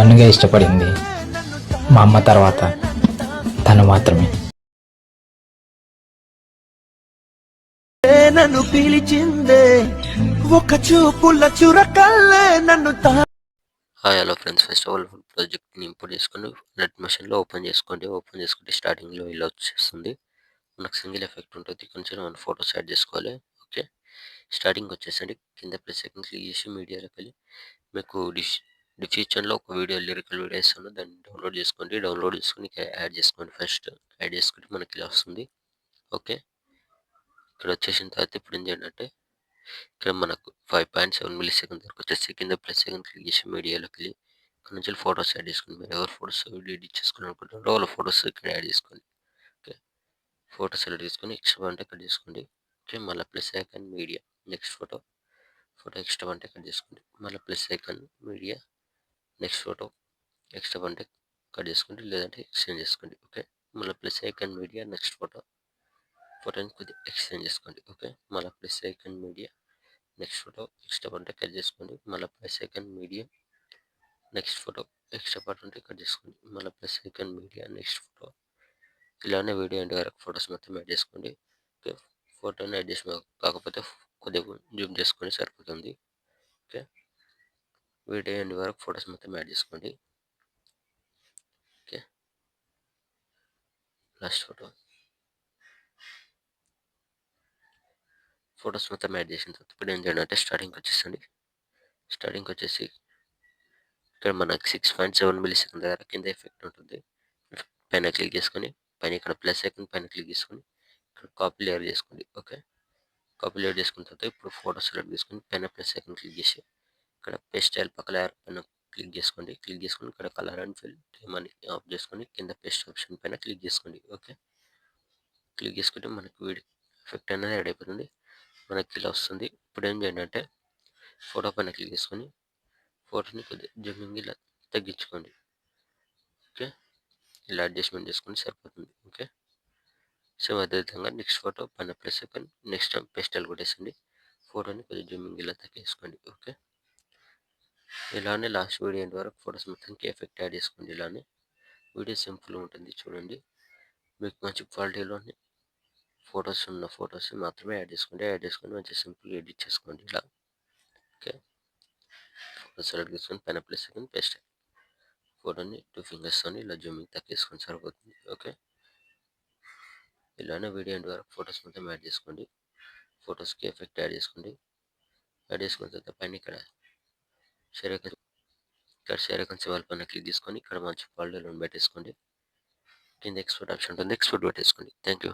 నన్నుగా ఇష్టపడింది మా అమ్మ తర్వాత తను మాత్రమే. నన్ను పిలిచిందే ఒక చూపుల చురకల్లే నన్ను hi hello friends, first of all ప్రాజెక్ట్ని ఇంపోర్ట్ చేసుకొని నెట్ మెషిన్లో ఓపెన్ చేసుకుంటే స్టార్టింగ్లో ఇలా వచ్చేస్తుంది. మనకు సింగిల్ ఎఫెక్ట్ ఉంటుంది, కొంచెం మన ఫొటోస్ యాడ్ చేసుకోవాలి. ఓకే, స్టార్టింగ్ వచ్చేసండి కింద ప్లస్ సెకండ్ క్లిక్ చేసి మీడియాలోకి వెళ్ళి మీకు డిఫ్యూచన్లో ఒక వీడియో లిరికల్ వీడియో ఇస్తాను, దాన్ని డౌన్లోడ్ చేసుకొని యాడ్ చేసుకోండి. ఫస్ట్ యాడ్ చేసుకుంటే మనకి ఇలా వస్తుంది. ఓకే, ఇక్కడ వచ్చేసిన తర్వాత ఇప్పుడు ఏం చేయండి అంటే ఇక్కడ మనకు 5.7 మిల్లీ సెకండ్ వరకు వచ్చేసి కింద ప్లస్ సెకండ్ క్లిక్ చేసి మీడియాలోకి వెళ్ళి ఇక్కడ నుంచి ఫొటోస్ యాడ్ చేసుకోండి. మీరు ఎవరు ఫొటోస్ ఎడిట్ చేసుకోవాలి అనుకుంటున్నారో వాళ్ళ ఫొటోస్ ఇక్కడ యాడ్ చేసుకోండి. ఓకే, ఫోటో సెలెక్ట్ చేసుకొని ఎక్స్ట్రా అంటే కట్ చేసుకోండి. ఓకే, మళ్ళీ plus icon media next photo extra అంటే కట్ చేసుకోండి. మళ్ళీ plus icon media next photo extra అంటే కట్ చేసుకోండి, లేదంటే ఎక్స్చేంజ్ చేసుకోండి. ఓకే, మళ్ళీ ప్లస్ ఐకాన్ మీడియా నెక్స్ట్ ఫోటోని కొద్దిగా ఎక్స్చేంజ్ చేసుకోండి. ఓకే, మళ్ళీ plus icon media next photo extra అంటే కట్ చేసుకోండి. మళ్ళీ plus icon media next photo extra part ఉంటే కట్ చేసుకోండి. మళ్ళీ plus icon media next photo. ఇలానే వీడియో ఎండ్ వరకు ఫొటోస్ మొత్తం యాడ్ చేసుకోండి. ఓకే, ఫోటోని యాడ్ చేసిన కాకపోతే కొద్దిగా జూమ్ చేసుకొని సరిపోతుంది. ఓకే, వీడియో ఎండ్ వరకు ఫొటోస్ మొత్తం యాడ్ చేసుకోండి. ఓకే, లాస్ట్ ఫొటోస్ మొత్తం యాడ్ చేసిన తర్వాత ఇప్పుడు ఏం చేయండి అంటే స్టార్టింగ్ వచ్చేసి ఇక్కడ మనకి 6.7 మిల్లీ సెకండ్ దగ్గర కింద ఎఫెక్ట్ ఉంటుంది. పైన క్లిక్ చేసుకొని పైన ఇక్కడ ప్లస్ ఐకాన్ పైన క్లిక్ చేసుకొని ఇక్కడ కాపీ లేయర్ చేసుకోండి. ఓకే, కాపీ లేయర్ చేసుకున్న తర్వాత ఇప్పుడు ఫోటో సెలెక్ట్ చేసుకొని పైన ప్లస్ ఐకాన్ క్లిక్ చేసి ఇక్కడ పేస్ట్ స్టైల్ పక్కన పైన క్లిక్ చేసుకొని ఇక్కడ కలర్ అండ్ ఫిల్ అని ఆఫ్ చేసుకొని కింద పేస్ట్ ఆప్షన్ పైన క్లిక్ చేసుకోండి. ఓకే, క్లిక్ చేసుకుంటే మనకి వీడియో ఎఫెక్ట్ అనేది యాడ్ అయిపోతుంది. మనకి ఇలా వస్తుంది. ఇప్పుడు ఏం చేయండి అంటే ఫోటో పైన క్లిక్ చేసుకొని ఫోటోని కొద్దిగా జూమింగ్ ఇలా తగ్గించుకోండి. ఓకే, ఇలా అడ్జస్ట్మెంట్ చేసుకొని సరిపోతుంది. ఓకే, సేమ్ అదేవిధంగా నెక్స్ట్ ఫోటో పైన ప్లస్ ఐకాన్ నెక్స్ట్ పేస్టల్ కొట్టేసండి. ఫోటోని కొద్దిగా జూమింగ్ ఇలా తగ్గించుకోండి. ఓకే, ఇలానే లాస్ట్ వీడియో ఎండ్ వరకు ఫొటోస్ మొత్తానికి ఎఫెక్ట్ యాడ్ చేసుకోండి. ఇలానే వీడియో సింపుల్గా ఉంటుంది చూడండి. మీకు మంచి క్వాలిటీలోని ఫొటోస్ మాత్రమే యాడ్ చేసుకొని మంచి సింపుల్గా ఎడిట్ చేసుకోండి ఇలా. ఓకే, ఫోటో సెలెక్ట్ చేసుకొని పైన ప్లస్ సెకండ్ పేస్ట్ ఫోటోని 2 ఫింగర్స్తో ఇలా జూమింగ్ తగ్గించుకొని సరిపోతుంది. ఓకే, ఇలానే వీడియో ఎండ్ వరకు ఫొటోస్ మొత్తం యాడ్ చేసుకోండి. ఫొటోస్కి ఎఫెక్ట్ యాడ్ చేసుకున్న తర్వాత పైన ఇక్కడ షేర్ ఐకాన్ సింబల్ పైన క్లిక్ చేసుకొని ఇక్కడ మంచి క్వాలిటీలో పెట్టేసుకోండి. కింద ఎక్స్పోర్ట్ ఆప్షన్ ఉంటుంది, ఎక్స్పోర్ట్ పెట్టేసుకోండి. Thank you.